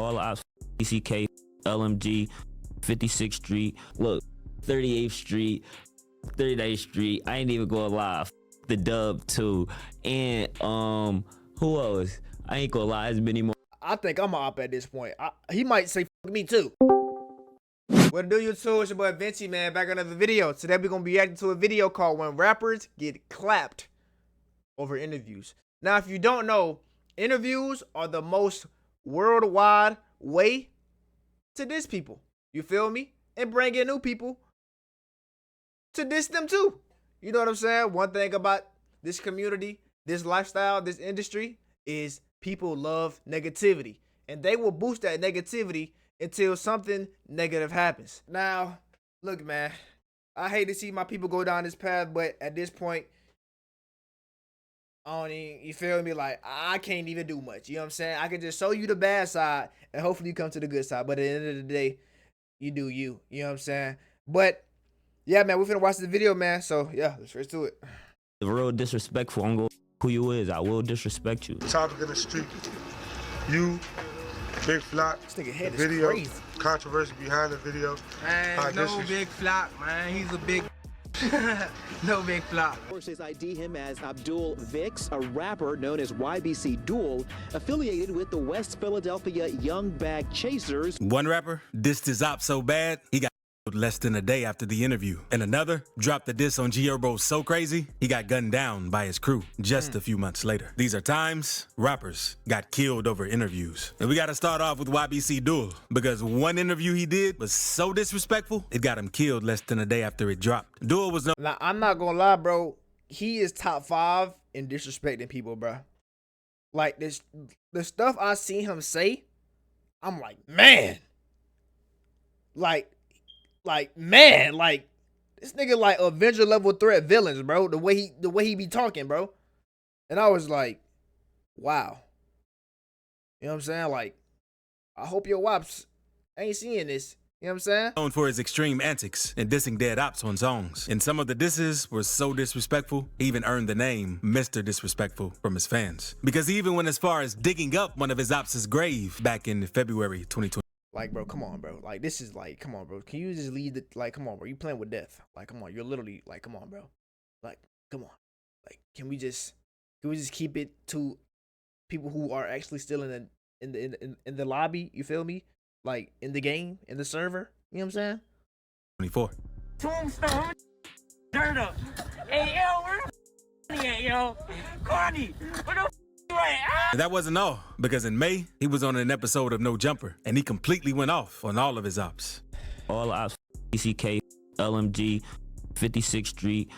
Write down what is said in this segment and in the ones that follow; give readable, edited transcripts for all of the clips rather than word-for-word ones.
all ops, DCK, LMG, 56th Street, look, 38th Street, 38th Street. I ain't even going live. The Dub too, and who else? I ain't gonna lie, it's many more. I think I'm a op at this point. He might say fuck me too. What do you too? It's your boy Vinci, man. Back on another video. Today we're gonna be reacting to a video called "When Rappers Get Clapped Over Interviews." Now, if you don't know, interviews are the most worldwide way to diss people. You feel me? And bring in new people to diss them too. You know what I'm saying? One thing about this community, this lifestyle, this industry is people love negativity. And they will boost that negativity until something negative happens. Now, look, man, I hate to see my people go down this path, but at this point, I don't even, you feel me? Like, I can't even do much. You know what I'm saying? I can just show you the bad side and hopefully you come to the good side. But at the end of the day, you do you. You know what I'm saying? But yeah, man, we're finna watch the video, man. So yeah, let's get to it. The real disrespectful, I'm gonna who you is. I will disrespect you. Topic of the street. You, Big Flock, This nigga head the is video, crazy. controversy behind the video. Man, no Big Flock, man. He's a big no Big Flock. Sources ID him as Abdul Vix, a rapper known as YBC Duel, affiliated with the West Philadelphia Young Bag Chasers. One rapper dissed his op so bad, he got less than a day after the interview. And another dropped the diss on G-Herbo so crazy, he got gunned down by his crew just a few months later. These are times rappers got killed over interviews. And we gotta start off with YBC Duel, because one interview he did was so disrespectful, it got him killed less than a day after it dropped. Duel was no— Now, I'm not gonna lie, bro. He is top 5 in disrespecting people, bro. Like, the stuff I seen him say, I'm like, man. Man, like, this nigga like Avenger level threat villains, bro. The way he be talking, bro. And I was like, wow. You know what I'm saying? Like, I hope your wops ain't seeing this. You know what I'm saying? known for his extreme antics and dissing dead ops on songs. And some of the disses were so disrespectful, he even earned the name Mr. Disrespectful from his fans. Because he even went as far as digging up one of his ops' grave back in February 2020. Like, bro, come on, bro. Like, this is like, come on, bro. Can you just leave the, like, come on, bro. You playing with death. Like, come on. You're literally, like, come on, bro. Like, come on. Like, can we just keep it to people who are actually still in the lobby? You feel me? Like, in the game, in the server. You know what I'm saying? 24. Tombstone, dirt up. Hey, yo, where the f at, yo? Cardi, where the f you at? And that wasn't all, because in May, he was on an episode of No Jumper, and he completely went off on all of his ops. All ops, DCK, LMG, 56th Street,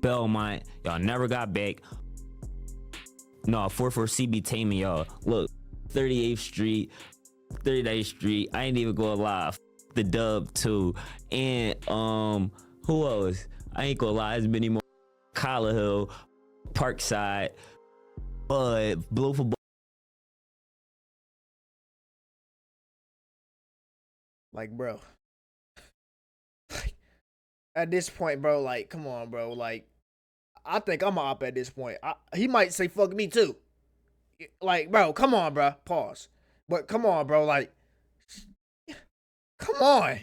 Belmont, y'all never got back. No, 44 CB Taming, y'all. Look, 38th Street, 38th Street. I ain't even going live. The Dub too, and who else? I ain't gonna lie, it's many more. Collar Hill, Parkside, Blue for Like, bro. At this point, bro, like, come on, bro. Like, I think I'm a op at this point. He might say fuck me too. Like, bro, come on, bro. Pause. But come on, bro. Like, come on.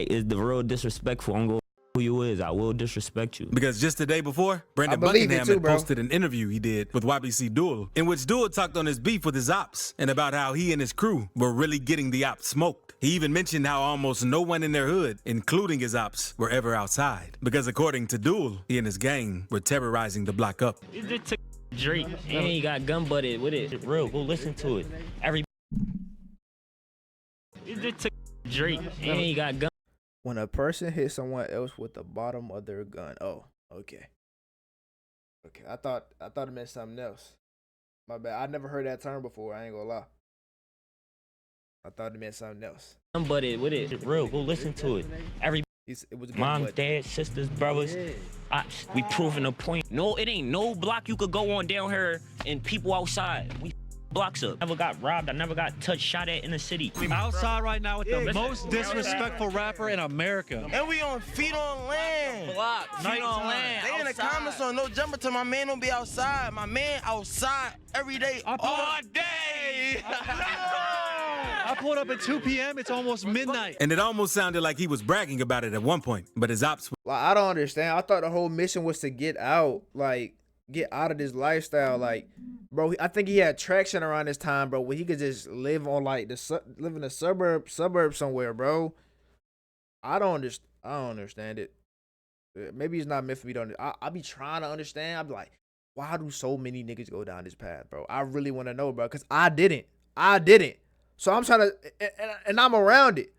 is the real disrespectful. I'm going who you is. I will disrespect you. Because just the day before, Brandon believe it Buckingham too, had bro. posted an interview he did with YBC Duel, in which Duel talked on his beef with his ops and about how he and his crew were really getting the ops smoked. He even mentioned how almost no one in their hood, including his ops, were ever outside. Because according to Duel, he and his gang were terrorizing the block up. You just took Drake and he got gun butted with it. Real, go listen to it. You just took Drake and he got gun. When a person hits someone else with the bottom of their gun. Oh, okay. Okay, I thought it meant something else. My bad. I never heard that term before. I ain't gonna lie. I thought it meant something else. Gun butted with it. Real, go listen to it. It was Mom, good. dad, sisters, brothers, we proving a point. No, it ain't no block you could go on down here and people outside. We blocks up. Never got robbed. I never got touched, shot at in the city. Outside right now with the most disrespectful rapper in America. And we on feet on land. Feet on land. They in the comments on no jumper till my man don't be outside. My man outside every day, all day. I pulled up at 2 p.m. It's almost midnight. And it almost sounded like he was bragging about it at one point, but his ops. Like, I don't understand. I thought the whole mission was to get out, like, get out of this lifestyle. Like, bro, I think he had traction around this time, bro, where he could just live on, like, live in a suburb somewhere, bro. I don't understand it. Maybe it's not meant for me to I be trying to understand. I be like, why do so many niggas go down this path, bro? I really want to know, bro, because I didn't. So I'm trying to, and I'm around it.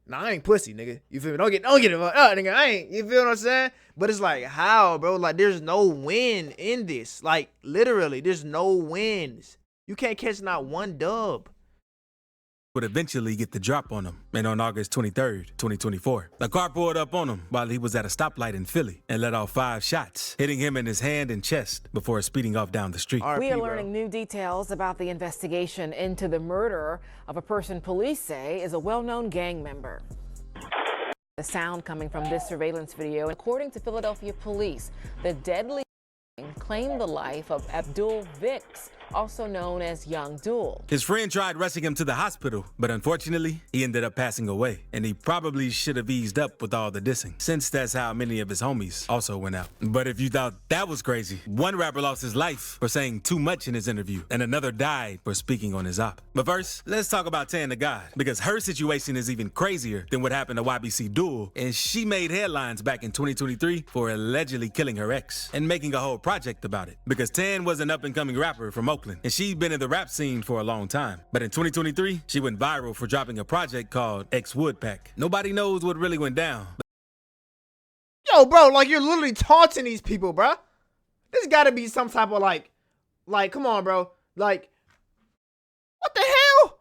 Nah, I ain't pussy, nigga. You feel me? Don't get it, nigga. I ain't. You feel what I'm saying? But it's like, how, bro? Like, there's no win in this. Like, literally, there's no wins. You can't catch not one dub. Would eventually get the drop on him. And on August 23rd, 2024, the car pulled up on him while he was at a stoplight in Philly and let off 5 shots, hitting him in his hand and chest before speeding off down the street. We are learning new details about the investigation into the murder of a person police say is a well-known gang member. The sound coming from this surveillance video, according to Philadelphia police, the deadly claimed the life of Abdul Vicks, also known as Young Dul. His friend tried rushing him to the hospital, but unfortunately, he ended up passing away. And he probably should have eased up with all the dissing, since that's how many of his homies also went out. But if you thought that was crazy, one rapper lost his life for saying too much in his interview, and another died for speaking on his op. But first, let's talk about Tan the God, because her situation is even crazier than what happened to YBC Duel, and she made headlines back in 2023 for allegedly killing her ex, and making a whole project about it. Because Tan was an up-and-coming rapper from Oakland, and she'd been in the rap scene for a long time. But in 2023, she went viral for dropping a project called X Woodpack. Nobody knows what really went down. Yo, bro, like, you're literally taunting these people, bro. There's got to be some type of, like, come on, bro. Like, what the hell?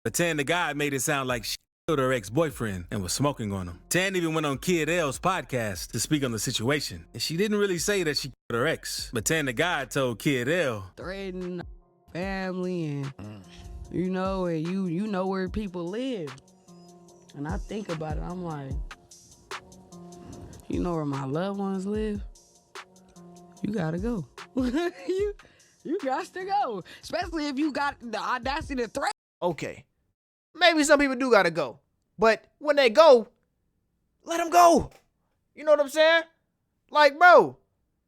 But Tan the God made it sound like she killed her ex-boyfriend and was smoking on him. Tan even went on Kid L's podcast to speak on the situation. And she didn't really say that she killed her ex. But Tan the God told Kid L, threatening family and, you know, and you know where people live. And I think about it, I'm like, you know where my loved ones live? You gotta go. you got to go. Especially if you got the audacity to threaten. Okay. Maybe some people do gotta go. But when they go, let them go. You know what I'm saying? Like, bro,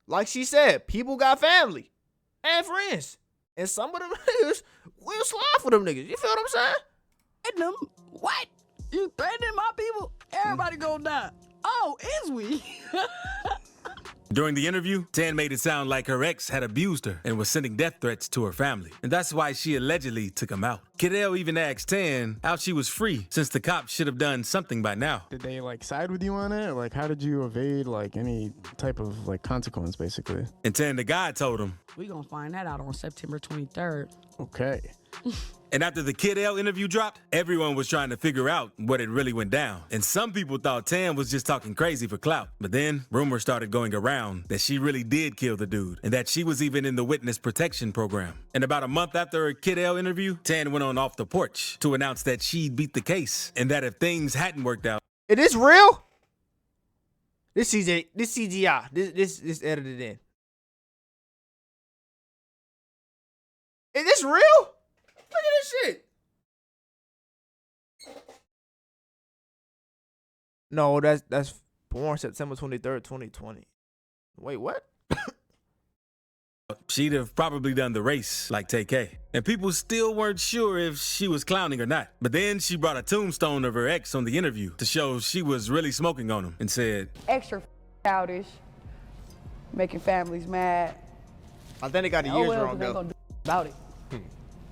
like she said, people got family and friends. And some of them niggas will slide for them niggas. You feel what I'm saying? And them, what? You threatening my people? Everybody gonna die. Oh, is we? During the interview, Tan made it sound like her ex had abused her and was sending death threats to her family. And that's why she allegedly took him out. Kid L even asked Tan how she was free, since the cops should have done something by now. Did they, like, side with you on it? Like, how did you evade, like, any type of, like, consequence, basically? And Tan the God told him, We gonna find that out on September 23rd. Okay. And after the Kid L interview dropped, everyone was trying to figure out what it really went down. And some people thought Tan was just talking crazy for clout. But then rumors started going around that she really did kill the dude, and that she was even in the witness protection program. And about a month after her Kid L interview, Tan went on off the porch to announce that she'd beat the case, and that if things hadn't worked out. Is this real? This CGI. This edited in. Is this real? Look at this shit. No, that's born September 23rd, 2020. Wait, what? She'd have probably done the race like TK. And people still weren't sure if she was clowning or not. But then she brought a tombstone of her ex on the interview to show she was really smoking on him and said, Extra childish, making families mad. I think they got the years wrong, though. Gonna do about it.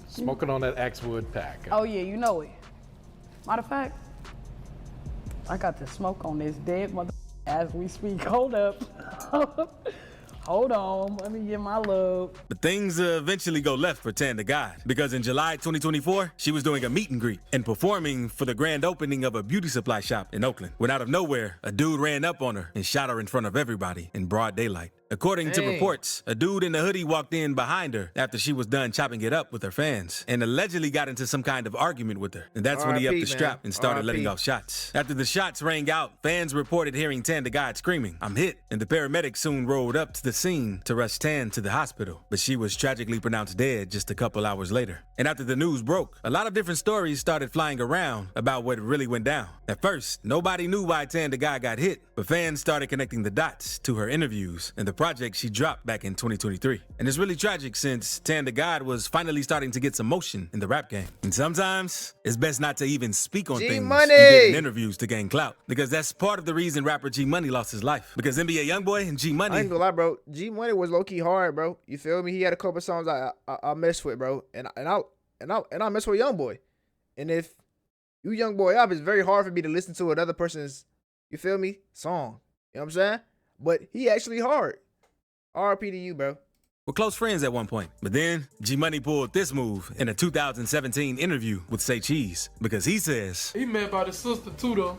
Smoking on that X Woodpack. Oh, yeah, you know it. Matter of fact, I got to smoke on this dead mother as we speak. Hold up. Hold on, let me get my love. But things eventually go left for Tan the God, because in July 2024, she was doing a meet and greet and performing for the grand opening of a beauty supply shop in Oakland. When out of nowhere, a dude ran up on her and shot her in front of everybody in broad daylight. According to Dang. reports, a dude in a hoodie walked in behind her after she was done chopping it up with her fans and allegedly got into some kind of argument with her. And that's when he upped R.I.P., the strap man. and started R.I.P. letting off shots. After the shots rang out, fans reported hearing Tan the God screaming, "I'm hit," and the paramedics soon rolled up to the scene to rush Tan to the hospital. But she was tragically pronounced dead just a couple hours later. And after the news broke, a lot of different stories started flying around about what really went down. At first, nobody knew why Tan the God got hit, but fans started connecting the dots to her interviews and the project she dropped back in 2023. And it's really tragic since Tan the God was finally starting to get some motion in the rap game. And sometimes, it's best not to even speak on things you did in interviews to gain clout, because that's part of the reason rapper G Money lost his life. Because NBA Youngboy and G Money, I ain't gonna lie, bro. G Money was low key hard, bro. You feel me? He had a couple songs I messed with, bro, and I mess with Youngboy. And if you Youngboy up, it's very hard for me to listen to another person's, you feel me, song. You know what I'm saying? But he actually hard. RP to you, bro. were close friends at one point. But then, G Money pulled this move in a 2017 interview with Say Cheese, because he says he mad about his sister too, though.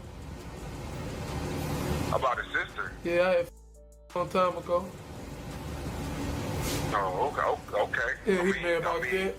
About his sister? Yeah, I had a long time ago. Oh, okay. Yeah, he mad about that.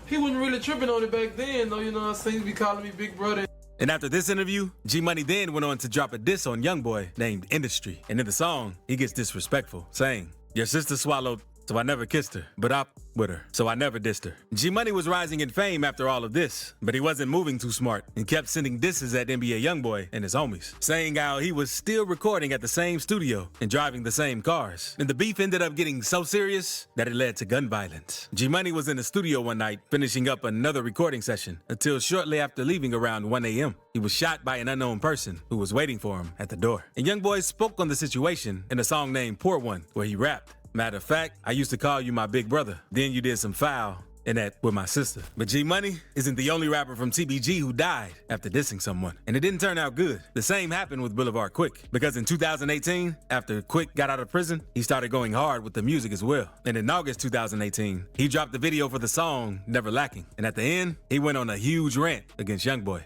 He wasn't really tripping on it back then, though. You know what I'm saying? He be calling me Big Brother. And after this interview, G Money then went on to drop a diss on Youngboy named Industry. And in the song, he gets disrespectful, saying, "Your sister swallowed, so I never kissed her, but I with her, so I never dissed her." G Money was rising in fame after all of this, but he wasn't moving too smart and kept sending disses at NBA Youngboy and his homies, saying how he was still recording at the same studio and driving the same cars. And the beef ended up getting so serious that it led to gun violence. G Money was in the studio one night finishing up another recording session until shortly after leaving around 1 a.m. he was shot by an unknown person who was waiting for him at the door. And Youngboy spoke on the situation in a song named Poor One, where he rapped, "Matter of fact, I used to call you my big brother. Then you did some foul, and that with my sister." But G Money isn't the only rapper from TBG who died after dissing someone. And it didn't turn out good. The same happened with Boulevard Quick. Because in 2018, after Quick got out of prison, he started going hard with the music as well. And in August 2018, he dropped the video for the song Never Lacking. And at the end, he went on a huge rant against Youngboy.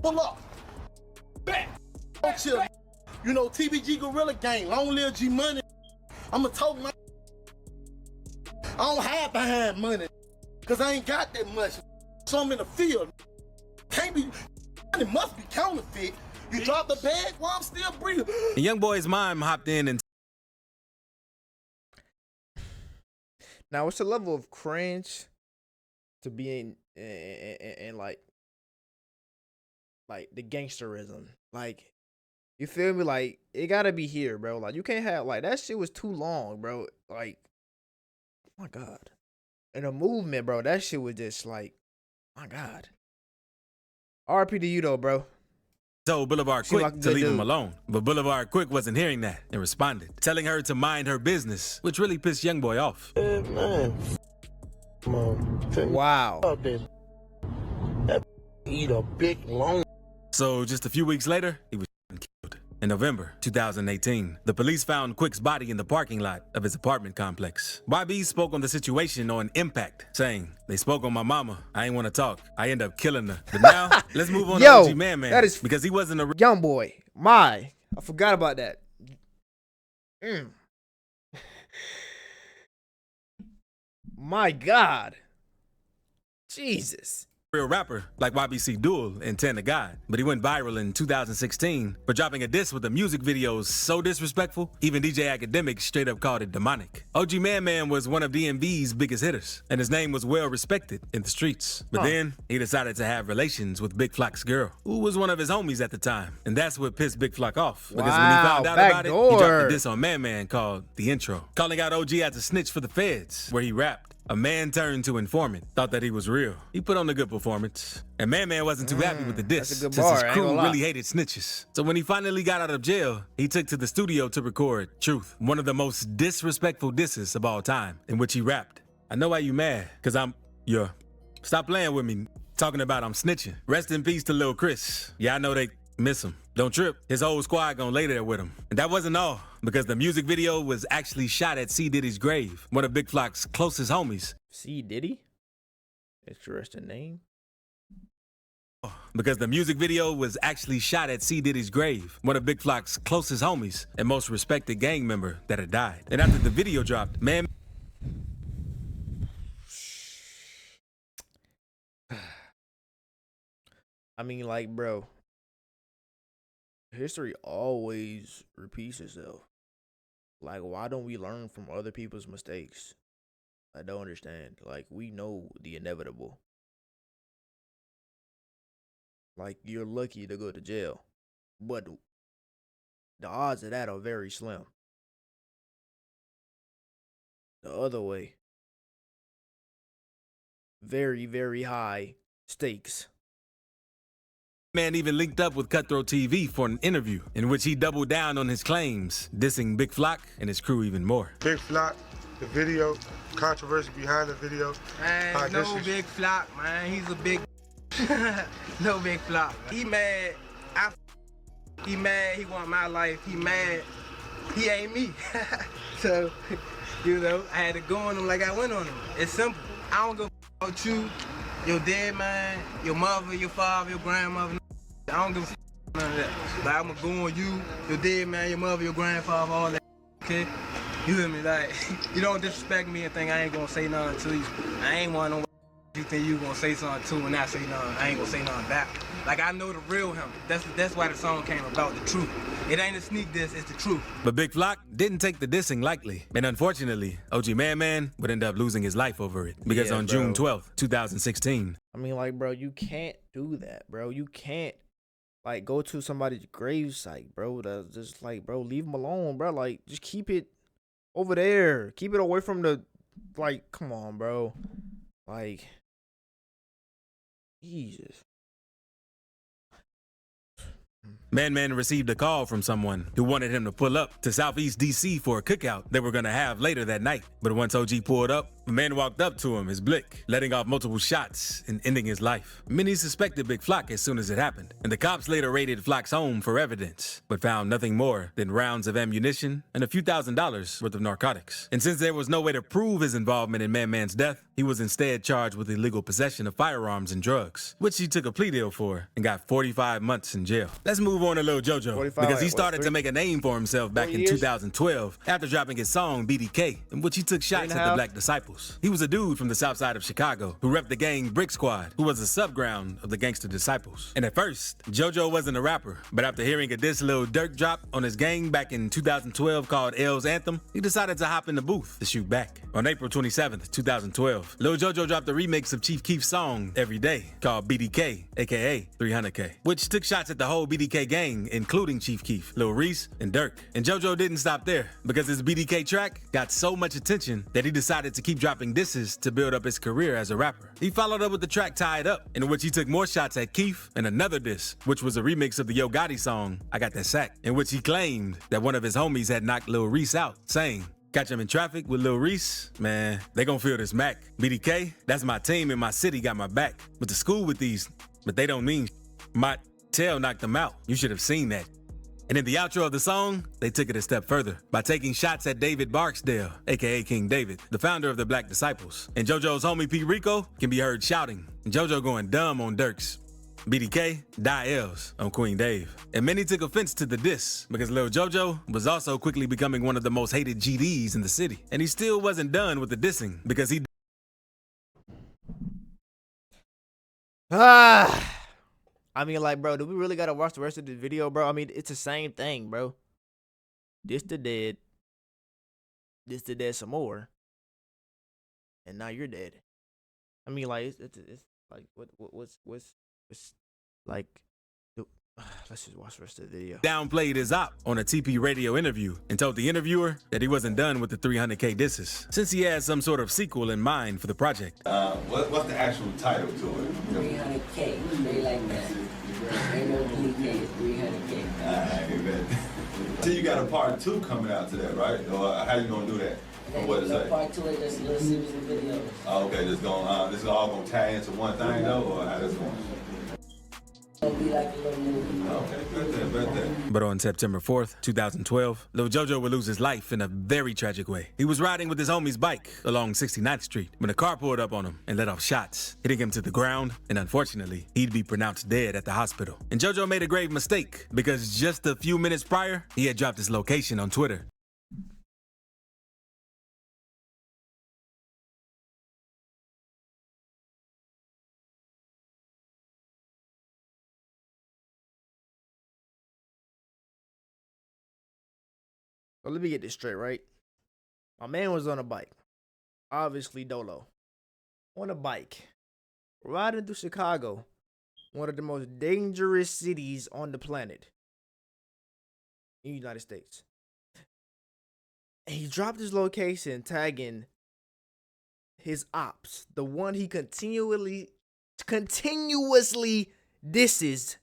Pull up. Back. Don't chill. You know, TBG Gorilla Gang, long live G Money. I'ma talk my. I don't hide behind money, cause I ain't got that much. So I'm in the field. Can't be. It must be counterfeit. You drop the bag while I'm still breathing. And Youngboy's mom hopped in and. Now, what's the level of cringe to be in like the gangsterism? Like, you feel me? Like, it gotta be here, bro. Like, you can't have, like, that shit was too long, bro. Like, oh my God. And the movement, bro, that shit was just like, my God. RP to you, though, bro. Told Boulevard Quick to leave him alone. But Boulevard Quick wasn't hearing that and responded, telling her to mind her business, which really pissed Youngboy off. Wow. That eat a big long. So just a few weeks later, he was killed. In November 2018, the police found Quick's body in the parking lot of his apartment complex. YB spoke on the situation on Impact, saying, "They spoke on my mama. I ain't want to talk. I end up killing her." But now, let's move on to OG Man. That is because he wasn't a Youngboy. I forgot about that. My God. Jesus. real rapper like YBC Duel and Tan the God, but he went viral in 2016 for dropping a diss with the music videos so disrespectful, even DJ Academic straight up called it demonic. OG Man was one of DMV's biggest hitters, and his name was well respected in the streets. But then, he decided to have relations with Big Flock's girl, who was one of his homies at the time, and that's what pissed Big Flock off, because when he found out about it, he dropped a diss on Man called The Intro, calling out OG as a snitch for the feds, where he rapped, "A man turned to informant, thought that he was real. He put on a good performance." And Man wasn't too happy with the diss, since his crew really hated snitches. So when he finally got out of jail, he took to the studio to record Truth, one of the most disrespectful disses of all time, in which he rapped, "I know why you mad, cause I'm your. Stop playing with me, talking about I'm snitching. Rest in peace to Lil Chris. Yeah, I know they miss him. Don't trip, his whole squad gonna lay there with him." And that wasn't all, because the music video was actually shot at C. Diddy's grave, one of Big Flock's closest homies. C. Diddy? Interesting name. because the music video was actually shot at C. Diddy's grave, one of Big Flock's closest homies and most respected gang member that had died. And after the video dropped, Man I mean, like, bro, history always repeats itself. Like, why don't we learn from other people's mistakes? I don't understand. Like, we know the inevitable. Like, you're lucky to go to jail, but the odds of that are very slim. The other way, very, very high stakes. Man even linked up with Cutthroat TV for an interview in which he doubled down on his claims, dissing Big Flock and his crew even more. Big Flock, the video, controversy behind the video. Man, no Big Flock, man. He's a big no Big Flock. He mad. He mad. He want my life. He mad. He ain't me. So, you know, I had to go on him like I went on him. It's simple. I don't go about you, your dead man, your mother, your father, your grandmother. I don't give a none of that. But I'm gonna go on you, your dead man, your mother, your grandfather, all that. Okay? You hear me? Like, you don't disrespect me and think I ain't gonna say nothing to you. I ain't one of them you think you gonna say something to and I say nothing. I ain't gonna say nothing back. Like, I know the real him. That's why the song came about, the truth. It ain't a sneak diss, it's the truth. But Big Flock didn't take the dissing lightly. And unfortunately, OG Man would end up losing his life over it. Because on June 12th, 2016. I mean, like, bro, you can't do that, bro. You can't, like, go to somebody's gravesite, bro. That's just, like, bro, leave them alone, bro. Like, just keep it over there. Keep it away from the, like, come on, bro. Like, Jesus. Man received a call from someone who wanted him to pull up to Southeast DC for a cookout they were gonna have later that night. But once OG pulled up, the man walked up to him, his blick, letting off multiple shots and ending his life. Many suspected Big Flock as soon as it happened, and the cops later raided Flock's home for evidence, but found nothing more than rounds of ammunition and a few $1,000s worth of narcotics. And since there was no way to prove his involvement in Man's death, he was instead charged with illegal possession of firearms and drugs, which he took a plea deal for and got 45 months in jail. Let's move on to Lil JoJo, because he started to make a name for himself back in 2012 after dropping his song BDK, in which he took shots at the Black Disciples. He was a dude from the south side of Chicago who repped the gang Brick Squad, who was a subground of the Gangsta Disciples. And at first, JoJo wasn't a rapper, but after hearing a diss Lil Durk drop on his gang back in 2012 called L's Anthem, he decided to hop in the booth to shoot back. On April 27th, 2012, Lil JoJo dropped a remix of Chief Keef's song Every Day called BDK, aka 300K, which took shots at the whole BDK gang, including Chief Keef, Lil Reese, and Durk. And JoJo didn't stop there, because his BDK track got so much attention that he decided to keep dropping disses to build up his career as a rapper. He followed up with the track Tied Up, in which he took more shots at Keef, and another diss, which was a remix of the Yo Gotti song I Got That Sack, in which he claimed that one of his homies had knocked Lil Reese out, saying, "Catch him in traffic with Lil Reese, man, they gon' feel this Mac. BDK, that's my team in my city, got my back. Went to school with these, but they don't mean my tail knocked them out. You should have seen that." And in the outro of the song, they took it a step further by taking shots at David Barksdale, aka King David, the founder of the Black Disciples. And JoJo's homie P. Rico can be heard shouting, and JoJo going dumb on Durk's. BDK, die L's on Queen Dave. And many took offense to the diss, because Lil JoJo was also quickly becoming one of the most hated GDs in the city. And he still wasn't done with the dissing, because he... I mean, like, bro, do we really gotta watch the rest of the video, bro? I mean, it's the same thing, bro. This the dead some more, and now you're dead. I mean, like, it's like, what's like, let's just watch the rest of the video. Downplayed his op on a TP radio interview and told the interviewer that he wasn't done with the 300K disses, since he had some sort of sequel in mind for the project. What's the actual title to it? 300K, they like that. Ain't no BDK, it's 300K. Alright, so you got a part 2 coming out to that, right? Or how you gonna do that? Or what is that? Part 2 is just a little series of videos. Oh, okay, this is all gonna tie into one thing though, or how this going? Gonna be like a little movie. Okay, bet that. But on September 4th, 2012, Lil JoJo would lose his life in a very tragic way. He was riding with his homie's bike along 69th Street when a car pulled up on him and let off shots, hitting him to the ground, and unfortunately, he'd be pronounced dead at the hospital. And JoJo made a grave mistake because just a few minutes prior, he had dropped his location on Twitter. So let me get this straight, right? My man was on a bike. Obviously, Dolo. On a bike. Riding through Chicago. One of the most dangerous cities on the planet. In the United States. And he dropped his location tagging his ops. The one he continuously disses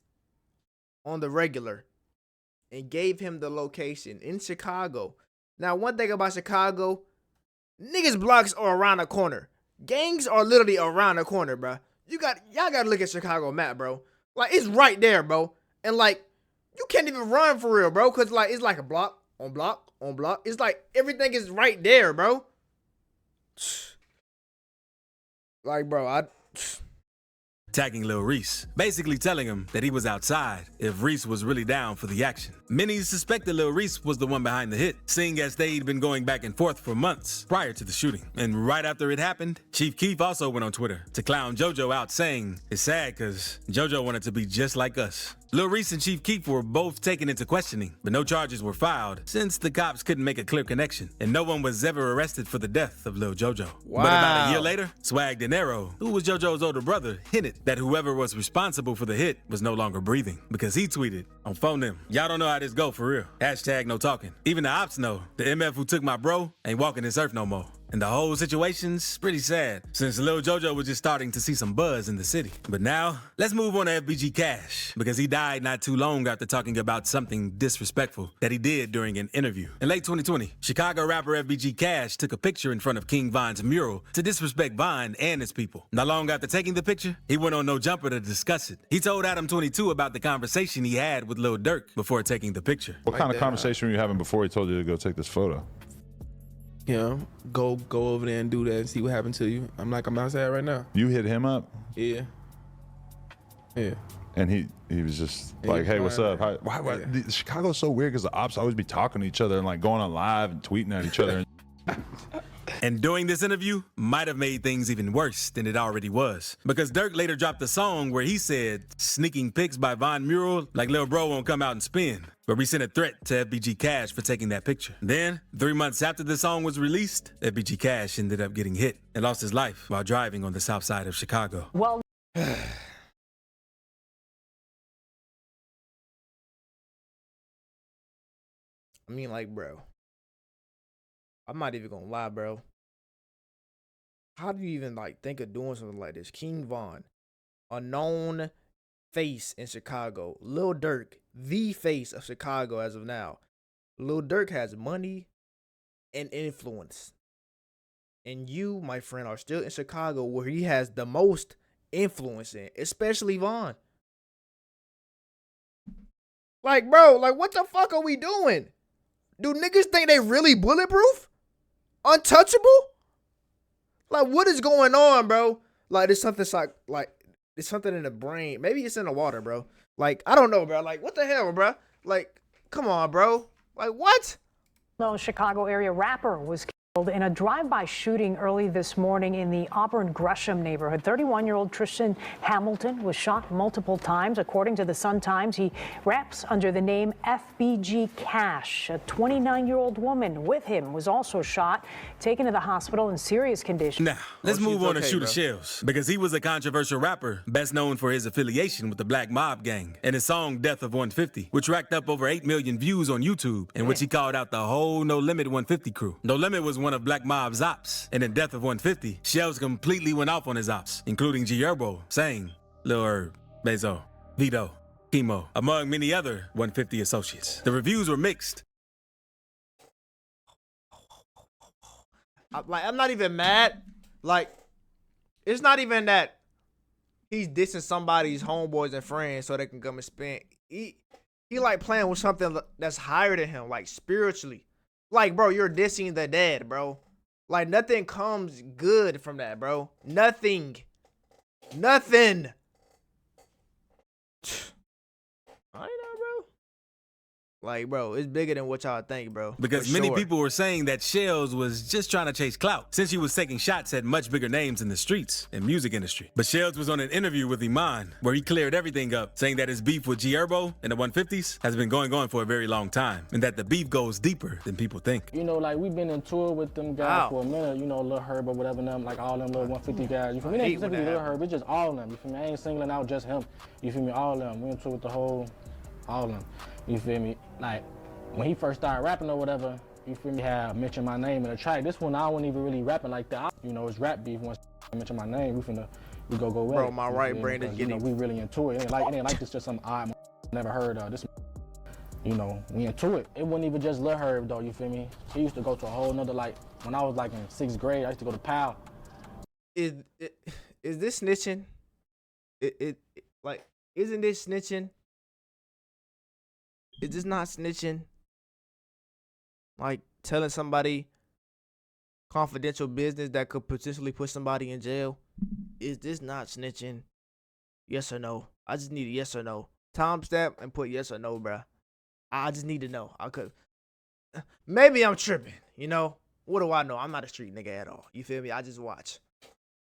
on the regular. And gave him the location in Chicago. Now, one thing about Chicago, niggas blocks are around the corner. Gangs are literally around the corner, bro. Y'all gotta look at Chicago map, bro. Like, it's right there, bro. And like, you can't even run for real, bro. Cause like, it's like a block on block on block. It's like everything is right there, bro. Like, bro, Tagging Lil Reese, basically telling him that he was outside if Reese was really down for the action. Many suspected Lil Reese was the one behind the hit, seeing as they'd been going back and forth for months prior to the shooting. And right after it happened, Chief Keef also went on Twitter to clown JoJo out, saying it's sad because JoJo wanted to be just like us. Lil Reese and Chief Keef were both taken into questioning, but no charges were filed since the cops couldn't make a clear connection, and no one was ever arrested for the death of Lil JoJo. Wow. But about a year later, Swag Dinero, who was JoJo's older brother, hinted that whoever was responsible for the hit was no longer breathing because he tweeted on phone them, "Y'all don't know how this go for real. Hashtag no talking. Even the ops know the MF who took my bro ain't walking this earth no more." And the whole situation's pretty sad, since Lil JoJo was just starting to see some buzz in the city. But now, let's move on to FBG Cash, because he died not too long after talking about something disrespectful that he did during an interview. In late 2020, Chicago rapper FBG Cash took a picture in front of King Von's mural to disrespect Von and his people. Not long after taking the picture, he went on No Jumper to discuss it. He told Adam 22 about the conversation he had with Lil Durk before taking the picture. What kind of conversation were you having before he told you to go take this photo? You know, go over there and do that and see what happened to you. I'm outside right now. You hit him up? Yeah. And he was just like, "Hey, what's up?" Why Chicago's so weird because the ops always be talking to each other and like going on live and tweeting at each other. And doing this interview might have made things even worse than it already was. Because Durk later dropped a song where he said, "Sneaking pics by Von Mural, like Lil Bro won't come out and spin." But we sent a threat to FBG Cash for taking that picture. Then, 3 months after the song was released, FBG Cash ended up getting hit and lost his life while driving on the south side of Chicago. Well, I mean, like, bro, I'm not even gonna lie, bro. How do you even like think of doing something like this? King Von, a known face in Chicago. Lil Durk, the face of Chicago as of now. Lil Durk has money and influence. And you, my friend, are still in Chicago where he has the most influence in, especially Von. Like, bro, like, what the fuck are we doing? Do niggas think they really bulletproof? Untouchable? Like, what is going on, bro? Like, there's something there's something in the brain. Maybe it's in the water, bro. Like, I don't know, bro. Like, what the hell, bro? Like, come on, bro. Like, what? No, Chicago area rapper was killed in a drive-by shooting early this morning in the Auburn Gresham neighborhood. 31-year-old Tristan Hamilton was shot multiple times. According to the Sun-Times, he raps under the name FBG Cash. A 29-year-old woman with him was also shot, taken to the hospital in serious condition. Now, let's move on to Shooter bro. Shells, because he was a controversial rapper, best known for his affiliation with the Black Mob Gang, and his song Death of 150, which racked up over 8 million views on YouTube, in which he called out the whole No Limit 150 crew. No Limit was one of Black Mob's ops, and in Death of 150, Shells completely went off on his ops, including G Herbo, saying, Lil Herb, Bezo, Vito, Chemo, among many other 150 associates. The reviews were mixed. I'm not even mad. Like, it's not even that he's dissing somebody's homeboys and friends so they can come and spend. He like playing with something that's higher than him, like spiritually. Like, bro, you're dissing the dead, bro. Like, nothing comes good from that, bro. Nothing. Nothing. I know, bro. Like, bro, it's bigger than what y'all think, bro. Because For many sure. people were saying that Shells was just trying to chase clout, since he was taking shots at much bigger names in the streets and music industry. But Shells was on an interview with Iman, where he cleared everything up, saying that his beef with G Herbo and the 150s has been going on for a very long time, and that the beef goes deeper than people think. You know, like, we've been in tour with them guys for a minute, you know, Lil Herb or whatever, them, like all them little 150 guys. You feel me? It ain't specifically Lil Herb, it's just all of them. You feel me? I ain't singling out just him. You feel me? All of them. We in tour with the whole, all of them. You feel me? Like, when he first started rapping or whatever, you feel me, had mentioned my name in a track. This one, I wasn't even really rapping like that. You know, it's rap beef. Once I mention my name, we go away. Bro, my right brain is getting. You know, we really into it. It ain't like this just some odd never heard of. This, you know, we into it. It wasn't even just Lil Herb though, you feel me? He used to go to a whole nother, like, when I was like in 6th grade, I used to go to PAL. Is this snitching? Like, isn't this snitching? Is this not snitching? Like, telling somebody confidential business that could potentially put somebody in jail? Is this not snitching? Yes or no? I just need a yes or no. Timestamp and put yes or no, bruh. I just need to know. I could. Maybe I'm tripping, you know? What do I know? I'm not a street nigga at all. You feel me? I just watch.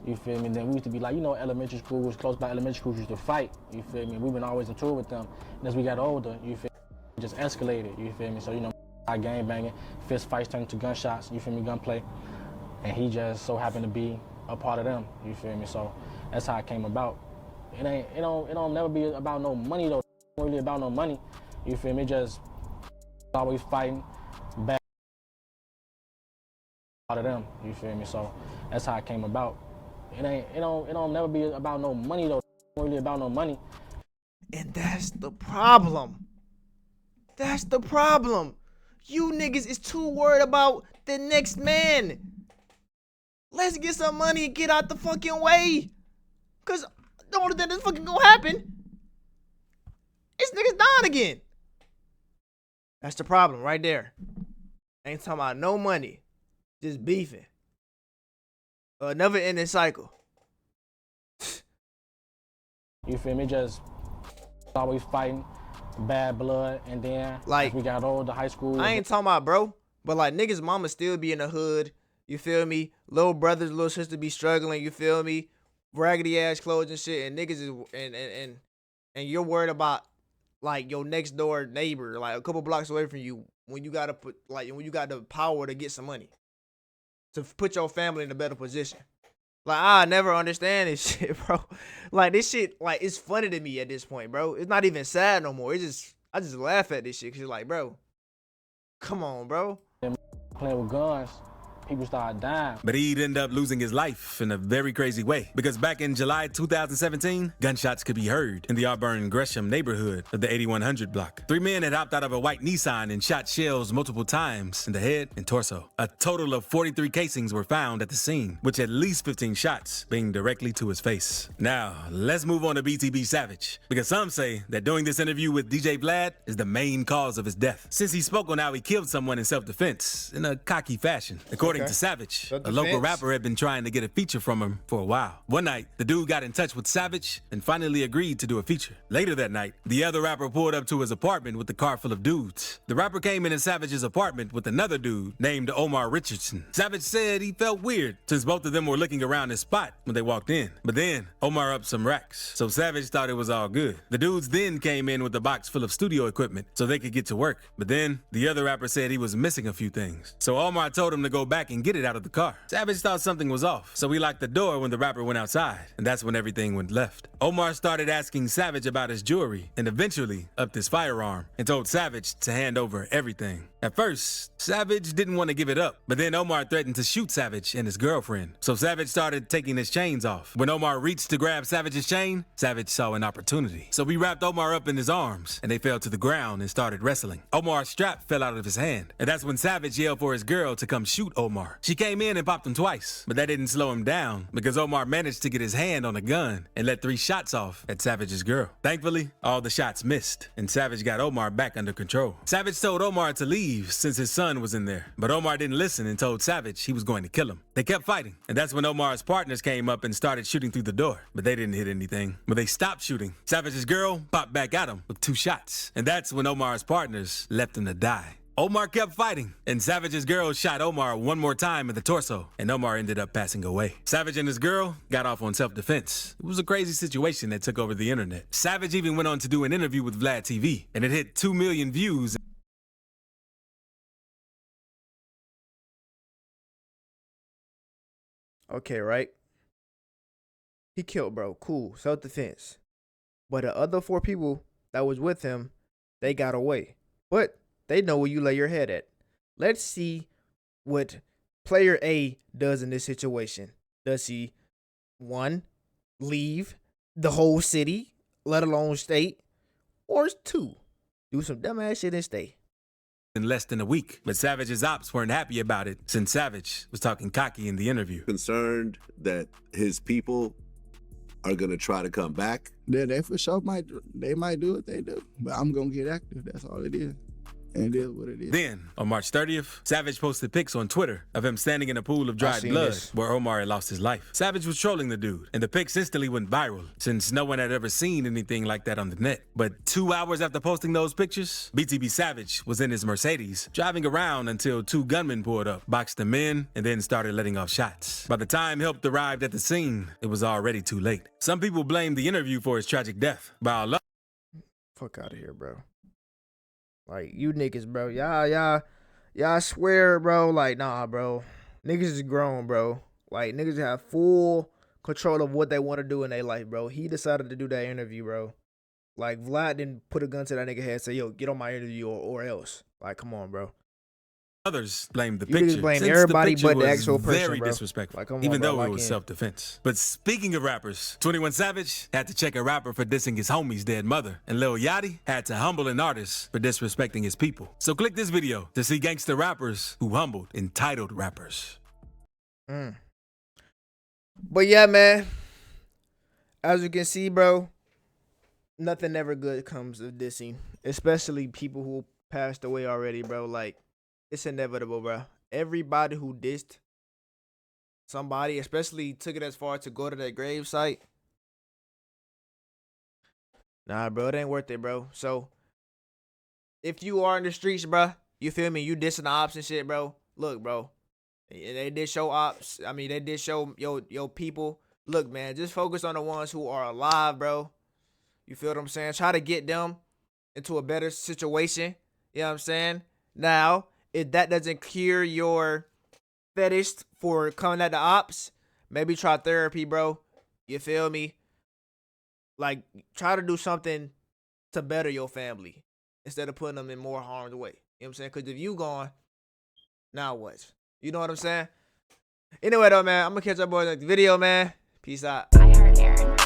You feel me? Then we used to be like, you know, elementary school was close by. Elementary schools used to fight. You feel me? We've been always in tour with them. And as we got older, you feel me? It just escalated. You feel me? So, you know, I gang banging, fist fights turned to gunshots. You feel me? Gunplay, and he just so happened to be a part of them. You feel me? So that's how it came about. It don't never be about no money though. It ain't really about no money. You feel me? Just always fighting back part of them. You feel me? So that's how it came about. It don't never be about no money though. It ain't really about no money. And that's the problem. That's the problem. You niggas is too worried about the next man. Let's get some money and get out the fucking way. Cause the only thing that's fucking gonna happen is niggas dying again. That's the problem right there. Ain't talking about no money. Just beefing. A never ending cycle. You feel me? Just always fighting. Bad blood, and then like we got older, high school. I ain't talking about, bro, but like niggas mama still be in the hood, you feel me? Little brothers, little sister be struggling, you feel me? Raggedy ass clothes and shit, and niggas is and you're worried about like your next door neighbor, like a couple blocks away from you, when you gotta put when you got the power to get some money to put your family in a better position. Like, I never understand this shit, bro. Like, this shit, like, it's funny to me at this point, bro. It's not even sad no more. I just laugh at this shit because, like, bro, come on, bro. Playing with guns, people start dying. But he'd end up losing his life in a very crazy way. Because back in July 2017, gunshots could be heard in the Auburn Gresham neighborhood of the 8100 block. 3 men had hopped out of a white Nissan and shot Shells multiple times in the head and torso. A total of 43 casings were found at the scene, with at least 15 shots being directly to his face. Now, let's move on to BTB Savage, because some say that doing this interview with DJ Vlad is the main cause of his death, since he spoke on how he killed someone in self-defense in a cocky fashion. According to Savage, a local rapper had been trying to get a feature from him for a while. One night, the dude got in touch with Savage and finally agreed to do a feature. Later that night, the other rapper pulled up to his apartment with a car full of dudes. The rapper came in Savage's apartment with another dude named Omar Richardson. Savage said he felt weird since both of them were looking around his spot when they walked in. But then, Omar upped some racks, so Savage thought it was all good. The dudes then came in with a box full of studio equipment so they could get to work. But then, the other rapper said he was missing a few things. So Omar told him to go back and get it out of the car. Savage thought something was off, so he locked the door when the rapper went outside, and that's when everything went left. Omar started asking Savage about his jewelry, and eventually upped his firearm, and told Savage to hand over everything. At first, Savage didn't want to give it up, but then Omar threatened to shoot Savage and his girlfriend. So Savage started taking his chains off. When Omar reached to grab Savage's chain, Savage saw an opportunity. So he wrapped Omar up in his arms, and they fell to the ground and started wrestling. Omar's strap fell out of his hand, and that's when Savage yelled for his girl to come shoot Omar. She came in and popped him twice, but that didn't slow him down because Omar managed to get his hand on a gun and let 3 shots off at Savage's girl. Thankfully, all the shots missed, and Savage got Omar back under control. Savage told Omar to leave since his son was in there, but Omar didn't listen and told Savage he was going to kill him. They kept fighting, and that's when Omar's partners came up and started shooting through the door, but they didn't hit anything. When they stopped shooting, Savage's girl popped back at him with 2 shots, and that's when Omar's partners left him to die. Omar kept fighting, and Savage's girl shot Omar one more time in the torso, and Omar ended up passing away. Savage and his girl got off on self-defense. It was a crazy situation that took over the internet. Savage even went on to do an interview with Vlad TV, and it hit 2 million views. Okay, right? He killed bro. Cool. Self-defense. But the other 4 people that was with him, they got away. But they know where you lay your head at. Let's see what player A does in this situation. Does he, 1, leave the whole city, let alone state? Or 2, do some dumbass shit and stay? In less than a week, but Savage's ops weren't happy about it since Savage was talking cocky in the interview. Concerned that his people are gonna try to come back. Yeah, they for sure might do what they do, but I'm gonna get active. That's all it is. And it is what it is. Then, on March 30th, Savage posted pics on Twitter of him standing in a pool of dried blood where Omar had lost his life. Savage was trolling the dude, and the pics instantly went viral since no one had ever seen anything like that on the net. But 2 hours after posting those pictures, BTB Savage was in his Mercedes, driving around until 2 gunmen pulled up, boxed him in, and then started letting off shots. By the time help arrived at the scene, it was already too late. Some people blamed the interview for his tragic death. Fuck out of here, bro. Like, you niggas, bro. Y'all swear, bro. Like, nah, bro. Niggas is grown, bro. Like, niggas have full control of what they want to do in their life, bro. He decided to do that interview, bro. Like, Vlad didn't put a gun to that nigga head and say, yo, get on my interview or else. Like, come on, bro. Others blamed the You picture. niggas blame since everybody the picture but the was actual person, very bro. disrespectful, Like, come on, even bro, though lock it was in. self-defense. But speaking of rappers, 21 Savage had to check a rapper for dissing his homie's dead mother, and Lil Yachty had to humble an artist for disrespecting his people. So click this video to see gangster rappers who humbled entitled rappers. But yeah, man. As you can see, bro, nothing ever good comes of dissing, especially people who passed away already, bro. Like, it's inevitable, bro. Everybody who dissed somebody, especially took it as far to go to their grave site. Nah, bro, it ain't worth it, bro. So, if you are in the streets, bro, you feel me? You dissing the ops and shit, bro. Look, bro, they did show ops. I mean, they did show yo people. Look, man, just focus on the ones who are alive, bro. You feel what I'm saying? Try to get them into a better situation. You know what I'm saying? Now, if that doesn't cure your fetish for coming at the ops, maybe try therapy, bro. You feel me? Like, try to do something to better your family instead of putting them in more harm's way. You know what I'm saying? Because if you gone, now what? You know what I'm saying? Anyway, though, man, I'm going to catch up boys in the video, man. Peace out. I heard Aaron.